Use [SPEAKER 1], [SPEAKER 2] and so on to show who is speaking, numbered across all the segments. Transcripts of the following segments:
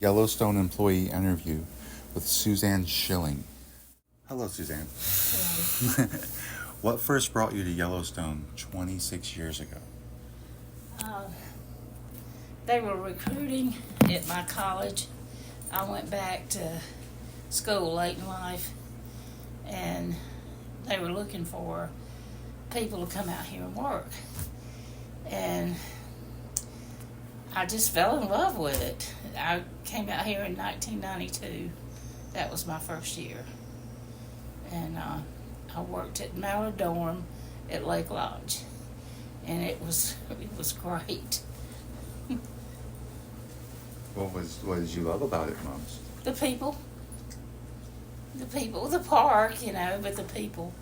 [SPEAKER 1] Yellowstone employee interview with Susanne Schilling. Hello, Susanne.
[SPEAKER 2] Hello.
[SPEAKER 1] What first brought you to Yellowstone 26 years ago?
[SPEAKER 2] They were recruiting at my college. I went back to school late in life, and they were looking for people to come out here and work. And I just fell in love with it. I came out here in 1992. That was my first year. And I worked at Mallard Dorm at Lake Lodge. And it was great.
[SPEAKER 1] What did you love about it most?
[SPEAKER 2] The people, the park, but the people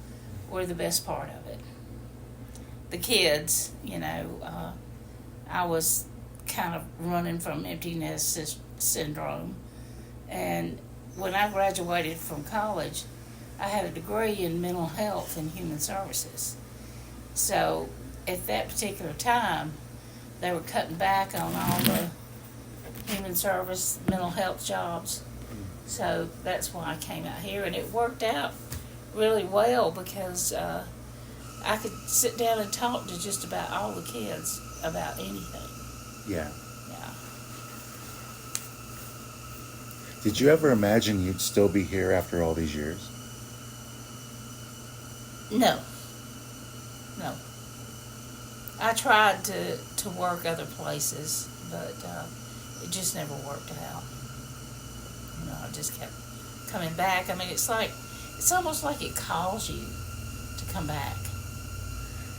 [SPEAKER 2] were the best part of it. The kids, I was kind of running from empty nest syndrome. And when I graduated from college, I had a degree in mental health and human services. So at that particular time, they were cutting back on all the human service, mental health jobs. So that's why I came out here, and it worked out really well because I could sit down and talk to just about all the kids about anything.
[SPEAKER 1] Yeah.
[SPEAKER 2] Yeah.
[SPEAKER 1] Did you ever imagine you'd still be here after all these years?
[SPEAKER 2] No. I tried to work other places, but it just never worked out. I just kept coming back. I mean, it's almost like it calls you to come back,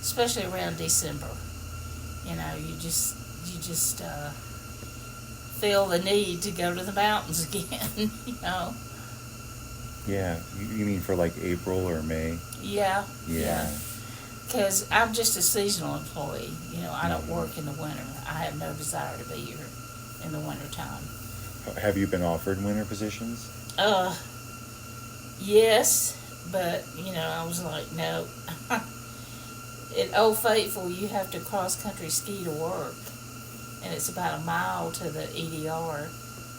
[SPEAKER 2] especially around December. You just feel the need to go to the mountains again.
[SPEAKER 1] Yeah. You mean for like April or May?
[SPEAKER 2] Yeah.
[SPEAKER 1] Yeah.
[SPEAKER 2] Because I'm just a seasonal employee. I don't work in the winter. I have no desire to be here in the winter time.
[SPEAKER 1] Have you been offered winter positions?
[SPEAKER 2] Yes, but I was like, no. At Old Faithful, you have to cross country ski to work, and it's about a mile to the EDR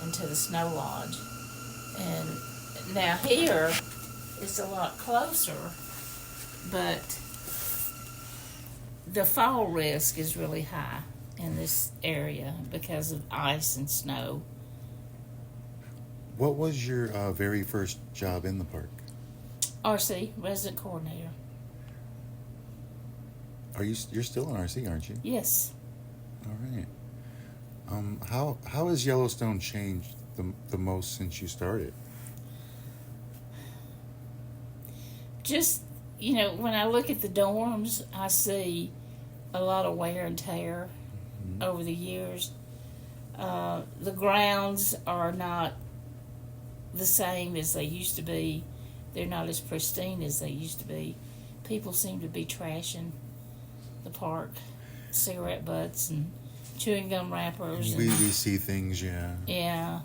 [SPEAKER 2] and to the snow lodge. And now here, it's a lot closer, but the fall risk is really high in this area because of ice and snow.
[SPEAKER 1] What was your very first job in the park?
[SPEAKER 2] RC, resident coordinator.
[SPEAKER 1] You're still in RC, aren't you?
[SPEAKER 2] Yes.
[SPEAKER 1] All right. How has Yellowstone changed the most since you started?
[SPEAKER 2] Just, when I look at the dorms, I see a lot of wear and tear over the years. The grounds are not the same as they used to be. They're not as pristine as they used to be. People seem to be trashing the park, cigarette butts and chewing gum wrappers.
[SPEAKER 1] We see things, yeah.
[SPEAKER 2] Yeah.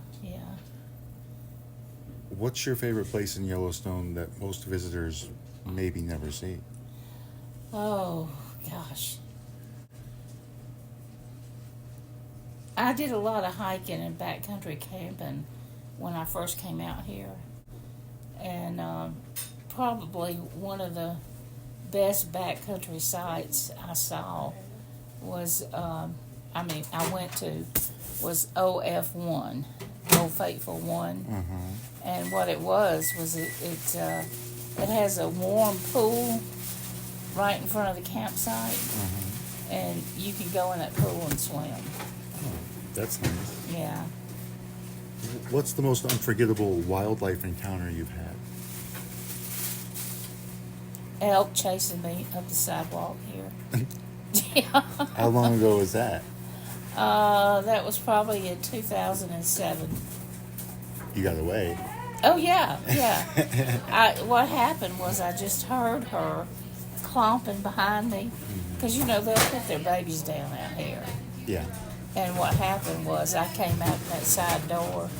[SPEAKER 1] What's your favorite place in Yellowstone that most visitors maybe never see?
[SPEAKER 2] Oh, gosh. I did a lot of hiking and backcountry camping when I first came out here. And probably one of the best backcountry sites I saw was, was OF1, Old Faithful 1.
[SPEAKER 1] Uh-huh.
[SPEAKER 2] And what it was it has a warm pool right in front of the campsite.
[SPEAKER 1] Uh-huh.
[SPEAKER 2] And you can go in that pool and swim.
[SPEAKER 1] Oh, that's nice.
[SPEAKER 2] Yeah.
[SPEAKER 1] What's the most unforgettable wildlife encounter you've had?
[SPEAKER 2] Elk chasing me up the sidewalk here. Yeah.
[SPEAKER 1] How long ago was that?
[SPEAKER 2] That was probably in 2007.
[SPEAKER 1] You got away.
[SPEAKER 2] Oh, yeah. What happened was I just heard her clomping behind me. Because, they'll put their babies down out here.
[SPEAKER 1] Yeah.
[SPEAKER 2] And what happened was I came out that side door,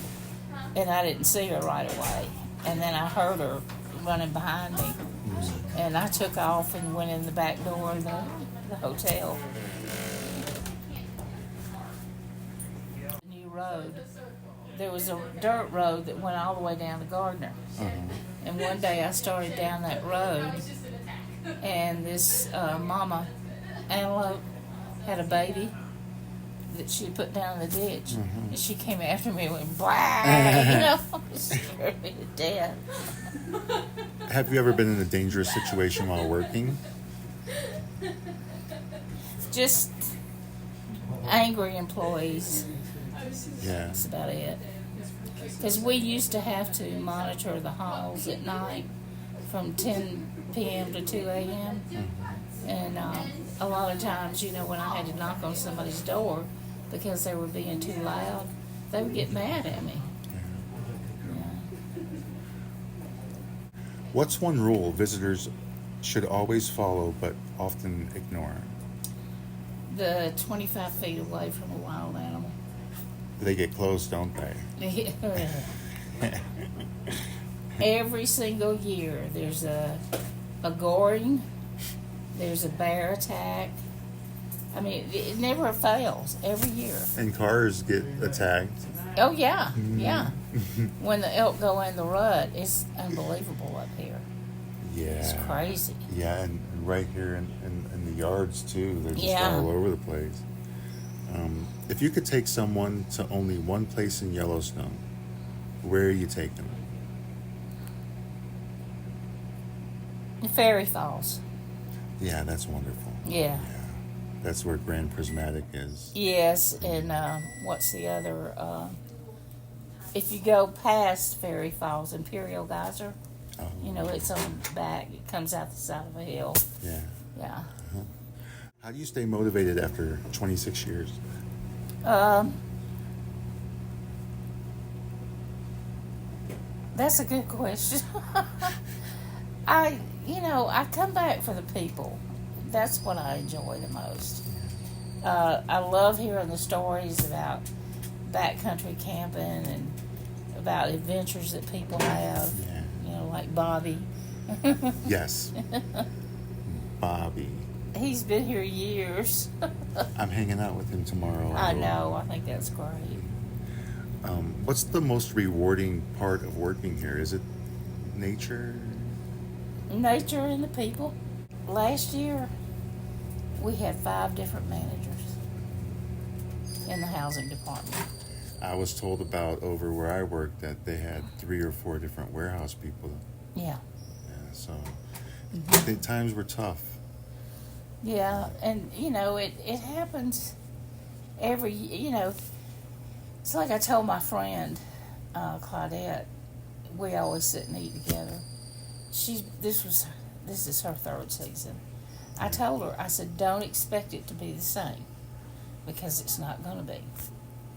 [SPEAKER 2] and I didn't see her right away. And then I heard her running behind me. And I took off and went in the back door of the hotel. New road. there was a dirt road that went all the way down to Gardner.
[SPEAKER 1] Uh-huh.
[SPEAKER 2] And one day I started down that road, and this mama antelope had a baby that she put down in the ditch, and she came after me and went blah, scared me to death.
[SPEAKER 1] Have you ever been in a dangerous situation while working?
[SPEAKER 2] Just angry employees.
[SPEAKER 1] Yeah.
[SPEAKER 2] That's about it. Because we used to have to monitor the halls at night from 10 p.m. to 2 a.m. And a lot of times, when I had to knock on somebody's door because they were being too loud, they would get mad at me. Yeah.
[SPEAKER 1] What's one rule visitors should always follow but often ignore?
[SPEAKER 2] The 25 feet away from a wild animal.
[SPEAKER 1] They get close, don't they?
[SPEAKER 2] Every single year there's a goring, there's a bear attack. I mean, it never fails every year.
[SPEAKER 1] And cars get attacked.
[SPEAKER 2] Oh, yeah, yeah. When the elk go in the rut, it's unbelievable up here.
[SPEAKER 1] Yeah.
[SPEAKER 2] It's crazy.
[SPEAKER 1] Yeah, and right here in the yards, too. They're just
[SPEAKER 2] Yeah.
[SPEAKER 1] all over the place. If you could take someone to only one place in Yellowstone, where are you taking them?
[SPEAKER 2] The Fairy Falls.
[SPEAKER 1] Yeah, that's wonderful.
[SPEAKER 2] Yeah.
[SPEAKER 1] That's where Grand Prismatic is.
[SPEAKER 2] Yes, and what's the other? If you go past Fairy Falls, Imperial Geyser,
[SPEAKER 1] Oh.
[SPEAKER 2] it's on the back. It comes out the side of a hill.
[SPEAKER 1] Yeah.
[SPEAKER 2] Yeah.
[SPEAKER 1] How do you stay motivated after 26 years?
[SPEAKER 2] That's a good question. I come back for the people. That's what I enjoy the most. I love hearing the stories about backcountry camping and about adventures that people have.
[SPEAKER 1] Yeah.
[SPEAKER 2] Like Bobby.
[SPEAKER 1] Yes. Bobby.
[SPEAKER 2] He's been here years.
[SPEAKER 1] I'm hanging out with him tomorrow.
[SPEAKER 2] I know. I think that's great.
[SPEAKER 1] What's the most rewarding part of working here? Is it nature?
[SPEAKER 2] Nature and the people. Last year, we had 5 different managers in the housing department.
[SPEAKER 1] I was told about over where I worked that they had 3 or 4 different warehouse people.
[SPEAKER 2] Yeah.
[SPEAKER 1] Yeah, so the times were tough.
[SPEAKER 2] Yeah, and it happens every. It's like I told my friend Claudette. We always sit and eat together. This is her 3rd season. I told her, I said, don't expect it to be the same, because it's not going to be.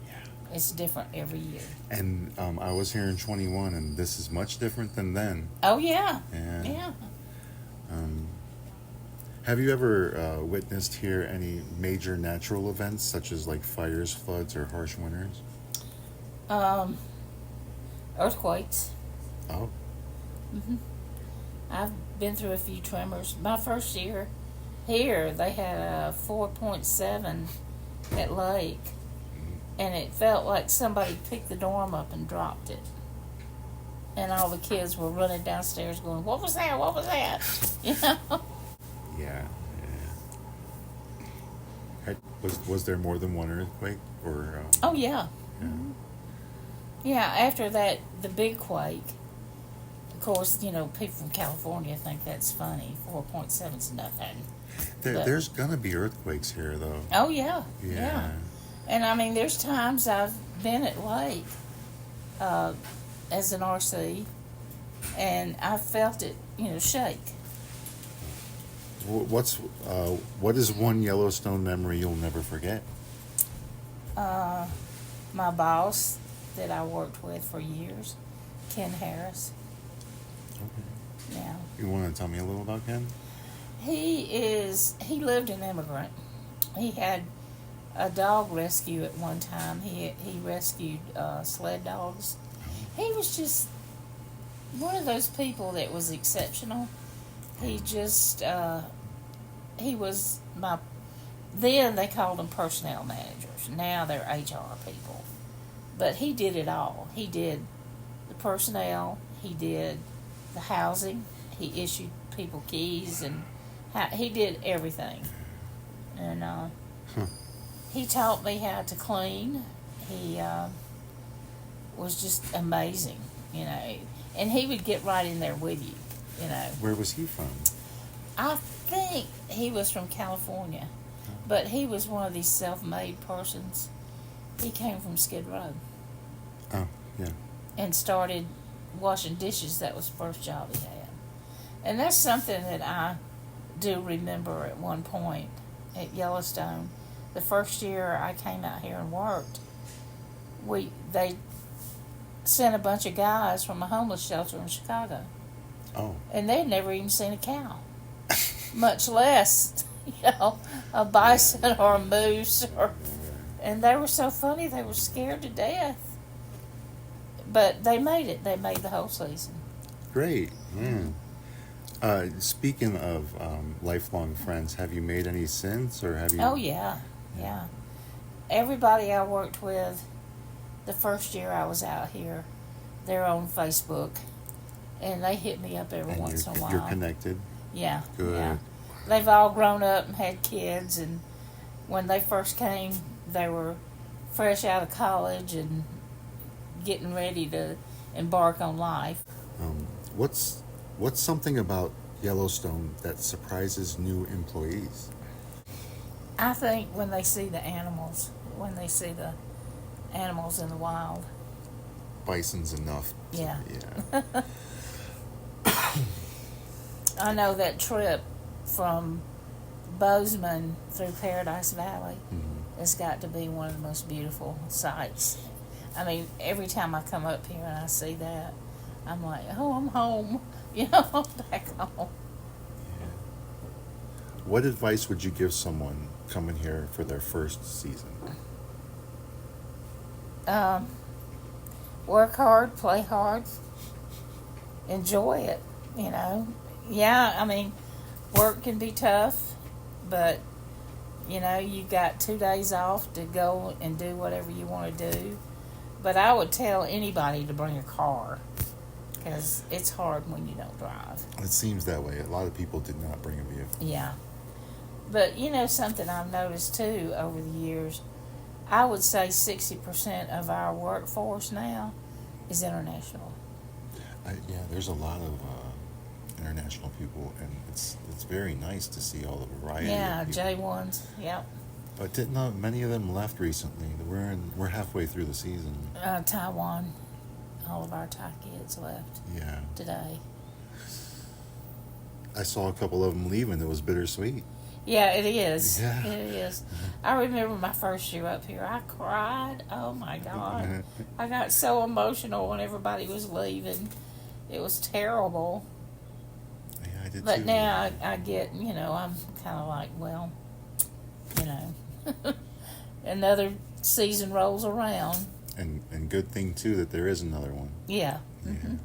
[SPEAKER 1] Yeah.
[SPEAKER 2] It's different every year.
[SPEAKER 1] And I was here in 21, and this is much different than then.
[SPEAKER 2] Oh yeah.
[SPEAKER 1] And,
[SPEAKER 2] Yeah.
[SPEAKER 1] Have you ever witnessed here any major natural events, such as like fires, floods, or harsh winters?
[SPEAKER 2] Earthquakes.
[SPEAKER 1] Oh.
[SPEAKER 2] I've been through a few tremors. My first year here, they had a 4.7 at Lake, and it felt like somebody picked the dorm up and dropped it. And all the kids were running downstairs going, "What was that? What was that?"
[SPEAKER 1] Yeah. Was there more than one earthquake, or?
[SPEAKER 2] Oh yeah.
[SPEAKER 1] Yeah.
[SPEAKER 2] Yeah. After that, the big quake. Of course, people from California think that's funny. 4.7's nothing.
[SPEAKER 1] There's gonna be earthquakes here, though.
[SPEAKER 2] Oh yeah.
[SPEAKER 1] Yeah.
[SPEAKER 2] And I mean, there's times I've been at Lake as an RC, and I felt it, shake.
[SPEAKER 1] What is one Yellowstone memory you'll never forget?
[SPEAKER 2] My boss that I worked with for years, Ken Harris.
[SPEAKER 1] Okay.
[SPEAKER 2] Yeah.
[SPEAKER 1] You want to tell me a little about Ken?
[SPEAKER 2] He lived an immigrant. He had a dog rescue at one time. He rescued sled dogs. He was just one of those people that was exceptional. He just, he was then they called them personnel managers. Now they're HR people. But he did it all. He did the personnel. He did the housing. He issued people keys, and he did everything. And he taught me how to clean. He was just amazing, you know. And he would get right in there with you, you know.
[SPEAKER 1] Where was he from?
[SPEAKER 2] I think he was from California, but he was one of these self-made persons. He came from Skid Row.
[SPEAKER 1] Oh, yeah.
[SPEAKER 2] And started washing dishes. That was the first job he had. And that's something that I do remember at one point at Yellowstone. The first year I came out here and worked, they sent a bunch of guys from a homeless shelter in Chicago.
[SPEAKER 1] Oh.
[SPEAKER 2] And they'd never even seen a cow, much less, you know, a bison or a moose. And they were so funny, they were scared to death. But they made it. They made the whole season.
[SPEAKER 1] Great. Yeah. Speaking of lifelong friends, have you made any since, or have you?
[SPEAKER 2] Oh, yeah. Everybody I worked with the first year I was out here, they're on Facebook, and they hit me up every once in a while.
[SPEAKER 1] You're connected?
[SPEAKER 2] Yeah.
[SPEAKER 1] Good.
[SPEAKER 2] Yeah. They've all grown up and had kids, and when they first came, they were fresh out of college and getting ready to embark on life.
[SPEAKER 1] What's something about Yellowstone that surprises new employees?
[SPEAKER 2] I think when they see the animals, in the wild.
[SPEAKER 1] Bison's enough.
[SPEAKER 2] Yeah.
[SPEAKER 1] Yeah.
[SPEAKER 2] I know that trip from Bozeman through Paradise Valley has got to be one of the most beautiful sights. I mean, every time I come up here and I see that, I'm like, oh, I'm home. You know, I'm back home.
[SPEAKER 1] Yeah. What advice would you give someone coming here for their first season?
[SPEAKER 2] Work hard, play hard, enjoy it, you know. Yeah, I mean, work can be tough, but, you know, you got 2 days off to go and do whatever you want to do. But I would tell anybody to bring a car, because it's hard when you don't drive.
[SPEAKER 1] It seems that way. A lot of people did not bring a vehicle.
[SPEAKER 2] Yeah. But, you know, something I've noticed, too, over the years, I would say 60% of our workforce now is international.
[SPEAKER 1] Yeah, there's a lot of international people, and it's very nice to see all the variety.
[SPEAKER 2] Yeah,
[SPEAKER 1] of people.
[SPEAKER 2] J1s, yep.
[SPEAKER 1] But many of them left recently. We're halfway through the season.
[SPEAKER 2] Taiwan, all of our Thai kids left.
[SPEAKER 1] Yeah.
[SPEAKER 2] Today.
[SPEAKER 1] I saw a couple of them leaving. It was bittersweet.
[SPEAKER 2] Yeah, it is.
[SPEAKER 1] Yeah.
[SPEAKER 2] It is. I remember my first year up here. I cried. Oh my God. I got so emotional when everybody was leaving. It was terrible.
[SPEAKER 1] Yeah, I did
[SPEAKER 2] but
[SPEAKER 1] too.
[SPEAKER 2] now I get, you know, I'm kind of like, well, you know, another season rolls around.
[SPEAKER 1] And good thing too that there is another one.
[SPEAKER 2] Yeah. Mm-hmm.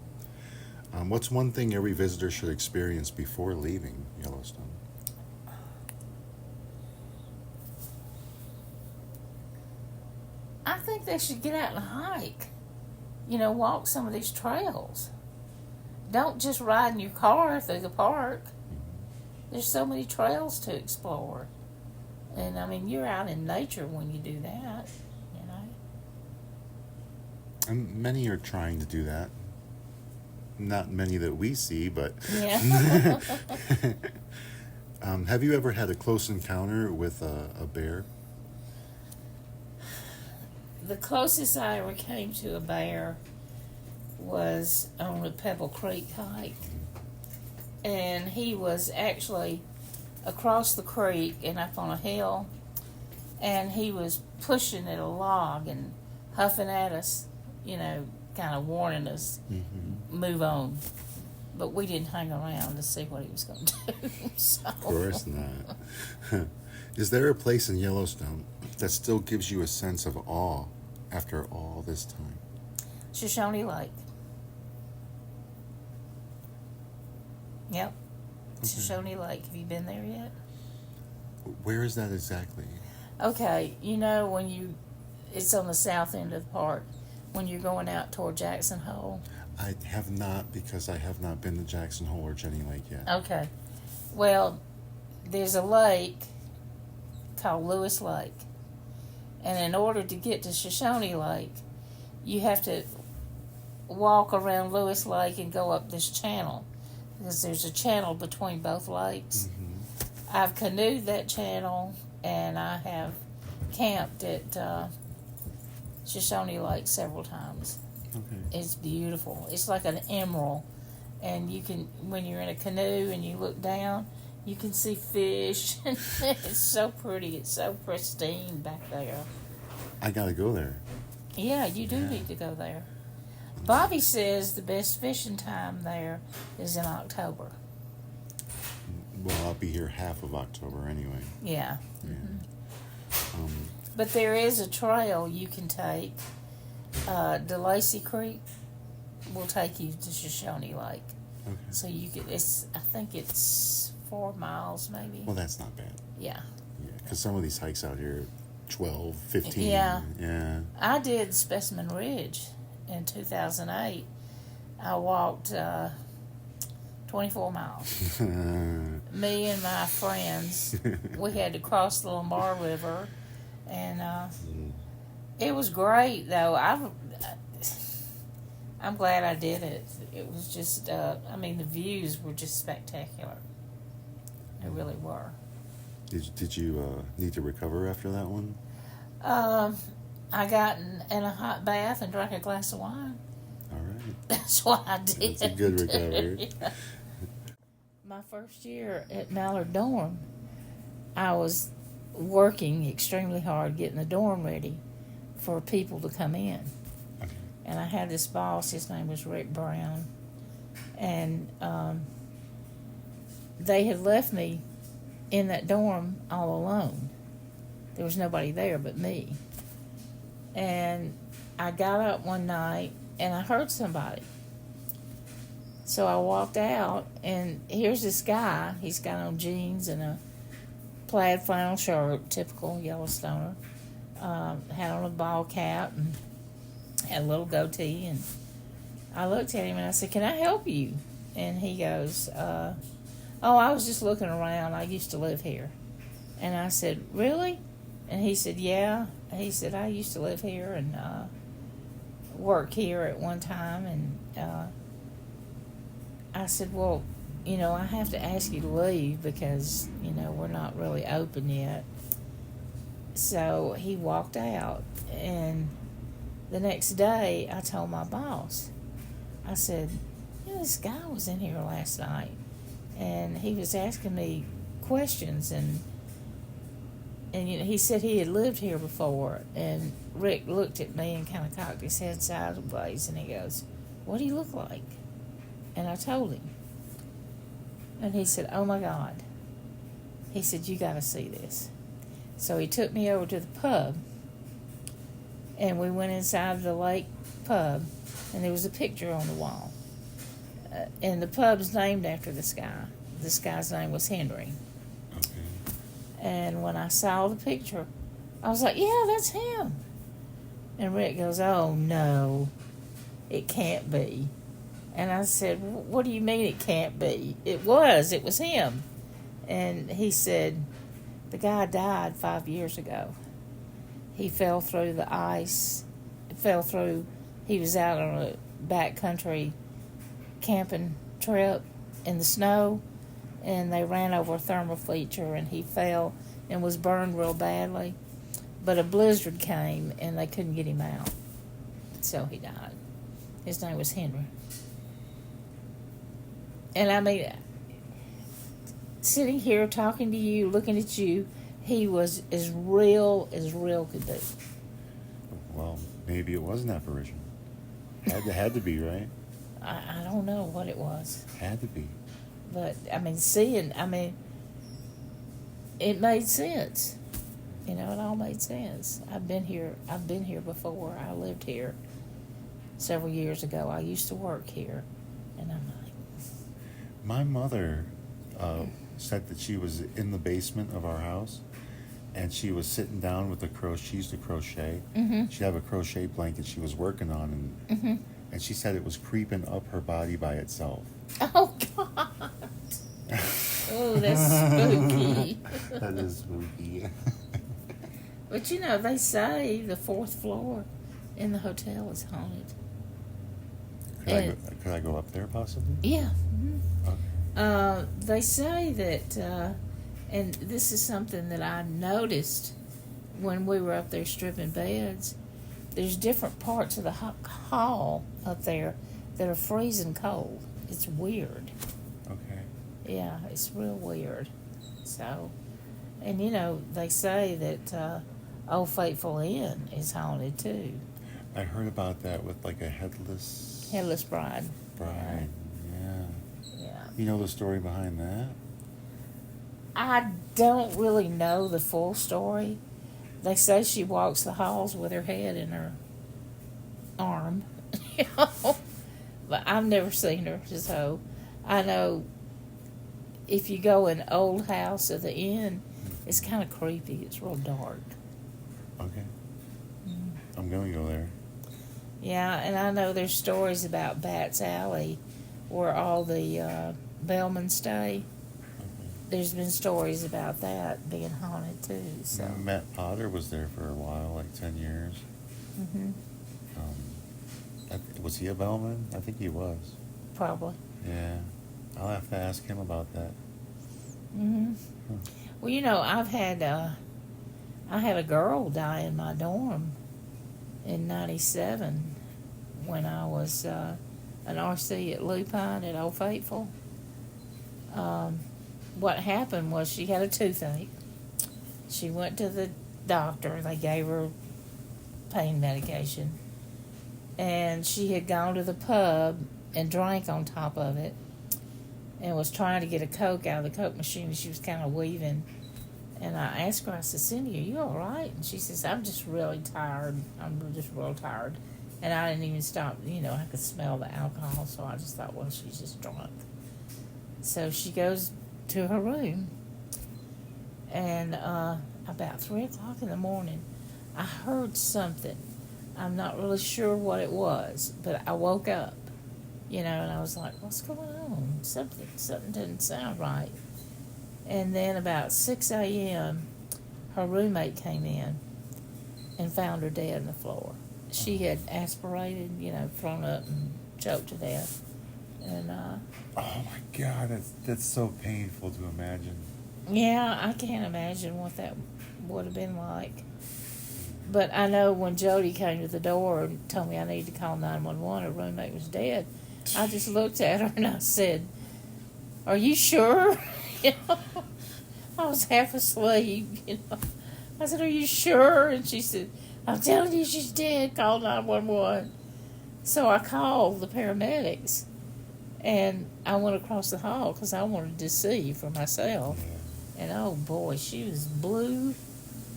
[SPEAKER 1] Yeah. What's one thing every visitor should experience before leaving Yellowstone?
[SPEAKER 2] I think they should get out and hike. You know, walk some of these trails. Don't just ride in your car through the park. There's so many trails to explore. And, I mean, you're out in nature when you do that, you know.
[SPEAKER 1] And many are trying to do that. Not many that we see, but...
[SPEAKER 2] Yeah.
[SPEAKER 1] Have you ever had a close encounter with a bear?
[SPEAKER 2] The closest I ever came to a bear was on the Pebble Creek hike. And he was actually across the creek and up on a hill, and he was pushing at a log and huffing at us, you know, kind of warning us, move on. But we didn't hang around to see what he was going to do. So.
[SPEAKER 1] Of course not. Is there a place in Yellowstone that still gives you a sense of awe after all this time?
[SPEAKER 2] Shoshone Lake. Yep.
[SPEAKER 1] Okay.
[SPEAKER 2] Shoshone Lake. Have you been there yet?
[SPEAKER 1] Where is that exactly?
[SPEAKER 2] Okay, you know it's on the south end of the park. when you're going out toward Jackson Hole?
[SPEAKER 1] I have not, because I have not been to Jackson Hole or Jenny Lake yet.
[SPEAKER 2] Okay. Well, there's a lake called Lewis Lake. And in order to get to Shoshone Lake, you have to walk around Lewis Lake and go up this channel, because there's a channel between both lakes.
[SPEAKER 1] Mm-hmm.
[SPEAKER 2] I've canoed that channel, and I have camped at Shoshone Lake several times.
[SPEAKER 1] Okay.
[SPEAKER 2] It's beautiful. It's like an emerald, and you can, when you're in a canoe and you look down, you can see fish. It's so pretty. It's so pristine back there.
[SPEAKER 1] I gotta go there.
[SPEAKER 2] Yeah, you do need to go there. Bobby says the best fishing time there is in October.
[SPEAKER 1] Well, I'll be here half of October anyway.
[SPEAKER 2] Yeah.
[SPEAKER 1] Yeah.
[SPEAKER 2] Mm-hmm. But there is a trail you can take. DeLacy Creek will take you to Shoshone Lake.
[SPEAKER 1] Okay.
[SPEAKER 2] So you could, I think it's 4 miles maybe.
[SPEAKER 1] Well, that's not bad.
[SPEAKER 2] Yeah.
[SPEAKER 1] Yeah, because some of these hikes out here, 12, 15.
[SPEAKER 2] Yeah.
[SPEAKER 1] Yeah.
[SPEAKER 2] I did Specimen Ridge in 2008. I walked 24 miles. Me and my friends, we had to cross the Lamar River, and it was great, though. I'm glad I did it. It was just, the views were just spectacular. They really were.
[SPEAKER 1] Did you need to recover after that one?
[SPEAKER 2] I got in a hot bath and drank a glass of wine.
[SPEAKER 1] All right.
[SPEAKER 2] That's what I did.
[SPEAKER 1] That's a good recovery.
[SPEAKER 2] Yeah. My first year at Mallard Dorm, I was working extremely hard getting the dorm ready for people to come in.
[SPEAKER 1] Okay.
[SPEAKER 2] And I had this boss, his name was Rick Brown, and they had left me in that dorm all alone. There was nobody there but me. And I got up one night and I heard somebody. So I walked out, and here's this guy. He's got on jeans and a plaid flannel shirt, typical Yellowstoner. Had on a ball cap and had a little goatee. And I looked at him and I said, "Can I help you?" And he goes, "Oh, I was just looking around. I used to live here." And I said, "Really?" And he said, "Yeah." He said, "I used to live here and work here at one time." And I said, "Well, I have to ask you to leave because, we're not really open yet." So he walked out. And the next day, I told my boss, I said, "This guy was in here last night, and he was asking me questions, and he said he had lived here before." And Rick looked at me and kind of cocked his head sideways, and he goes, "What do you look like?" And I told him. And he said, "Oh my God." He said, "You got to see this." So he took me over to the pub, and we went inside the lake pub, and there was a picture on the wall. And the pub's named after this guy. This guy's name was Henry.
[SPEAKER 1] Okay.
[SPEAKER 2] And when I saw the picture, I was like, "Yeah, that's him." And Rick goes, "Oh, no, it can't be." And I said, "What do you mean it can't be?" It was him. And he said, "The guy died 5 years ago. He fell through the ice, he was out on a backcountry camping trip in the snow, and they ran over a thermal feature, and he fell and was burned real badly. But a blizzard came, and they couldn't get him out. So he died. His name was Henry." And sitting here talking to you, looking at you, he was as real could be.
[SPEAKER 1] Well, maybe it was an apparition. Had to be, right?
[SPEAKER 2] I don't know what it was.
[SPEAKER 1] Had to be.
[SPEAKER 2] But, it made sense. It all made sense. I've been here before. I lived here several years ago. I used to work here. And I'm like...
[SPEAKER 1] My mother said that she was in the basement of our house, and she was sitting down with a crochet. She used to crochet.
[SPEAKER 2] Mm-hmm.
[SPEAKER 1] She had a crochet blanket she was working on,
[SPEAKER 2] Mm-hmm.
[SPEAKER 1] and she said it was creeping up her body by itself.
[SPEAKER 2] Oh God. Oh, that's spooky.
[SPEAKER 1] That is spooky.
[SPEAKER 2] But you know, they say the fourth floor in the hotel is haunted.
[SPEAKER 1] Could I go up there possibly?
[SPEAKER 2] Yeah. Mm-hmm.
[SPEAKER 1] Okay.
[SPEAKER 2] They say that, and this is something that I noticed when we were up there stripping beds. There's different parts of the hall up there that are freezing cold. It's weird.
[SPEAKER 1] Okay.
[SPEAKER 2] Yeah, it's real weird. So, and you know, they say that Old Faithful Inn is haunted too.
[SPEAKER 1] I heard about that with like a headless
[SPEAKER 2] Bride.
[SPEAKER 1] bride. Yeah.
[SPEAKER 2] Yeah.
[SPEAKER 1] You know the story behind that?
[SPEAKER 2] I don't really know the full story. They say she walks the halls with her head in her arm, you know. But I've never seen her, so I know if you go in old house of the inn, it's kind of creepy. It's real dark.
[SPEAKER 1] Okay.
[SPEAKER 2] Mm.
[SPEAKER 1] I'm gonna go there.
[SPEAKER 2] Yeah, and I know there's stories about Bats Alley, where all the bellmen stay. There's been stories about that being haunted too. So.
[SPEAKER 1] Matt Potter was there for a while, like 10 years.
[SPEAKER 2] Mm-hmm.
[SPEAKER 1] Was he a bellman? I think he was.
[SPEAKER 2] Probably.
[SPEAKER 1] Yeah. I'll have to ask him about that.
[SPEAKER 2] Mm-hmm.
[SPEAKER 1] Huh.
[SPEAKER 2] Well, you know, I had a girl die in my dorm in '97 when I was an RC at Lupine at Old Faithful. What happened was she had a toothache. She went to the doctor. They gave her pain medication. And she had gone to the pub and drank on top of it and was trying to get a Coke out of the Coke machine. She was kind of weaving. And I asked her, I said, Cindy, are you all right? And she says, I'm just really tired. I'm just real tired. And I didn't even stop. You know, I could smell the alcohol, so I just thought, well, she's just drunk. So she goes to her room. And about 3 o'clock in the morning, I heard something. I'm not really sure what it was, but I woke up, you know, and I was like, what's going on? Something didn't sound right. And then about 6 a.m., her roommate came in and found her dead on the floor. She had aspirated, you know, thrown up and choked to death. And
[SPEAKER 1] oh my God, that's so painful to imagine.
[SPEAKER 2] yeah, I can't imagine what that would have been like. But I know when Jody came to the door and told me I needed to call 911, her roommate was dead, I just looked at her and I said, are you sure? You know, I was half asleep, you know. I said, are you sure? And she said, I'm telling you she's dead, call 911. So I called the paramedics and I went across the hall because I wanted to see for myself.
[SPEAKER 1] Yeah.
[SPEAKER 2] And oh boy, she was blue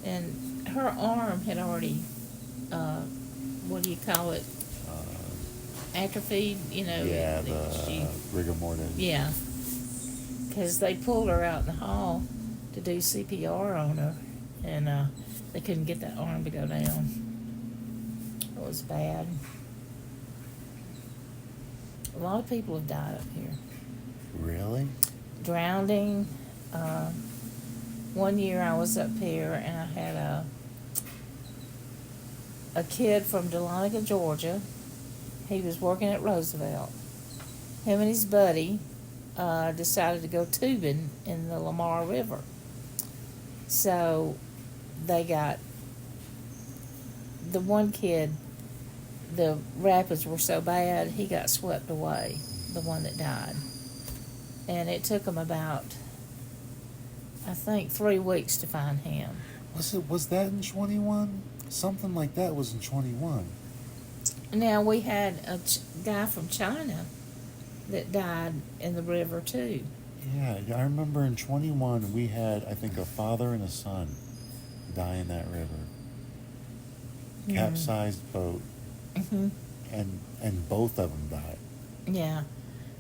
[SPEAKER 2] and her arm had already, what do you call it? Atrophied, you know.
[SPEAKER 1] Yeah, the rigor mortis.
[SPEAKER 2] Yeah. Because they pulled her out in the hall to do CPR on her, and they couldn't get that arm to go down. It was bad. A lot of people have died up here.
[SPEAKER 1] Really?
[SPEAKER 2] Drowning. One year I was up here and I had a kid from Dahlonega, Georgia. He was working at Roosevelt. Him and his buddy decided to go tubing in the Lamar River. So they got the one kid, the rapids were so bad, he got swept away, the one that died. And it took them about, I think, 3 weeks to find him.
[SPEAKER 1] Was that in 21? Something like that was in 21.
[SPEAKER 2] Now, we had a guy from China that died in the river, too.
[SPEAKER 1] Yeah, I remember in 21 we had, I think, a father and a son die in that river. Capsized boat.
[SPEAKER 2] Mm-hmm.
[SPEAKER 1] And both of them died.
[SPEAKER 2] Yeah.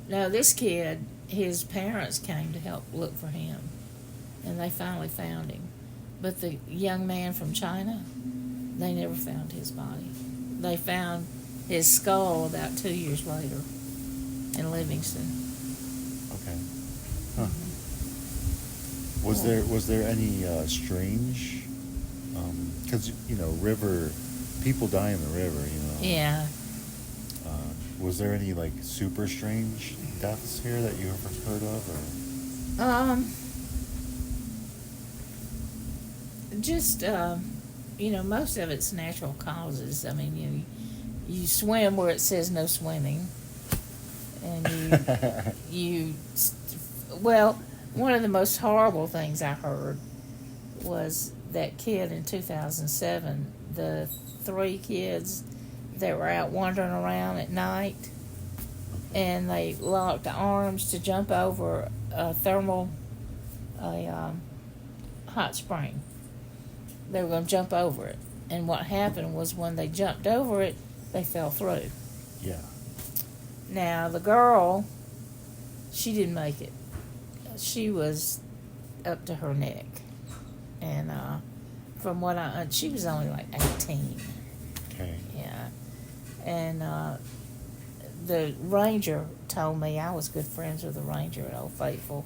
[SPEAKER 2] Now, this kid, his parents came to help look for him, and they finally found him. But the young man from China, they never found his body. They found his skull about 2 years later in Livingston.
[SPEAKER 1] Okay. Huh. Was there any strange? Because river people die in the river.
[SPEAKER 2] Yeah.
[SPEAKER 1] Was there any like super strange deaths here that you ever heard of? Or?
[SPEAKER 2] Just most of it's natural causes. I mean, you swim where it says no swimming, and well, one of the most horrible things I heard was that kid in 2007. The 3 kids that were out wandering around at night, and they locked arms to jump over a hot spring. They were going to jump over it. And what happened was when they jumped over it, they fell through.
[SPEAKER 1] Yeah.
[SPEAKER 2] Now, the girl, she didn't make it. She was up to her neck. And from what she was only like 18.
[SPEAKER 1] Okay.
[SPEAKER 2] Yeah. And the ranger told me, I was good friends with the ranger at Old Faithful,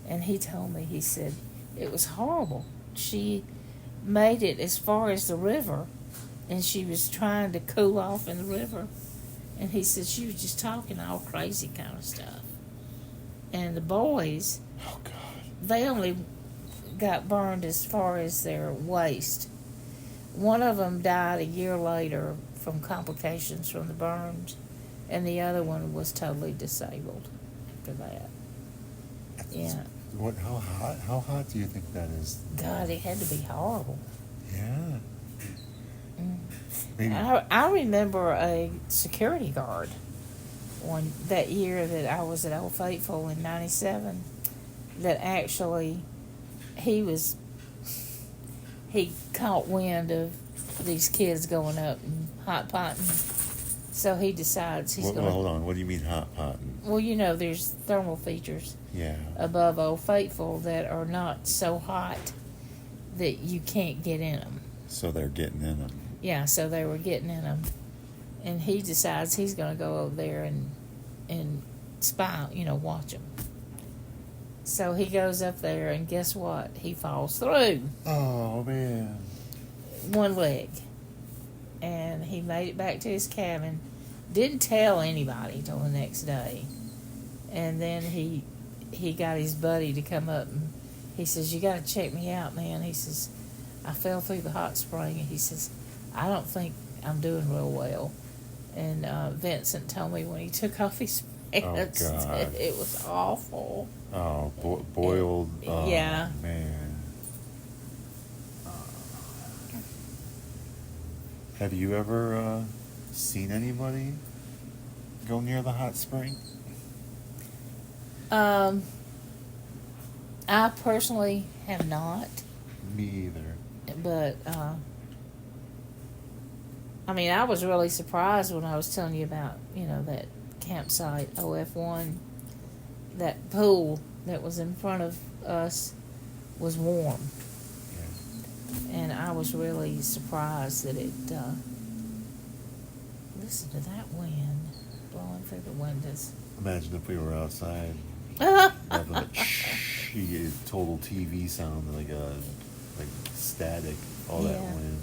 [SPEAKER 2] and he told me, he said, it was horrible. She made it as far as the river, and she was trying to cool off in the river, and he said she was just talking all crazy kind of stuff. And the boys,
[SPEAKER 1] oh God,
[SPEAKER 2] they only got burned as far as their waist. One of them died a year later from complications from the burns, and the other one was totally disabled after that. Yeah.
[SPEAKER 1] What? How hot do you think that is?
[SPEAKER 2] God, it had to be horrible.
[SPEAKER 1] Yeah. Maybe.
[SPEAKER 2] I remember a security guard that year that I was at Old Faithful in '97. That actually he caught wind of these kids going up and hot potting. So he decides he's going to...
[SPEAKER 1] Hold on. What do you mean hot potting?
[SPEAKER 2] Well, there's thermal features above Old Faithful that are not so hot that you can't get in them.
[SPEAKER 1] So they're getting in them.
[SPEAKER 2] Yeah, so they were getting in them. And he decides he's going to go over there and spy, watch them. So he goes up there, and guess what? He falls through.
[SPEAKER 1] Oh, man.
[SPEAKER 2] One leg. And he made it back to his cabin. Didn't tell anybody till the next day. And then he got his buddy to come up, and he says, you got to check me out, man. He says, I fell through the hot spring, and he says, I don't think I'm doing real well. And Vincent told me when he took off his pants, it was awful.
[SPEAKER 1] Oh, boiled.
[SPEAKER 2] Yeah.
[SPEAKER 1] Man. Have you ever seen anybody go near the hot spring?
[SPEAKER 2] I personally have not.
[SPEAKER 1] Me either.
[SPEAKER 2] But, I was really surprised when I was telling you about, that campsite, OF1. That pool that was in front of us was warm.
[SPEAKER 1] Yeah.
[SPEAKER 2] And I was really surprised that it, listen to that wind blowing through the windows.
[SPEAKER 1] Imagine if we were outside. Nothing but total TV sound, like static, all that wind.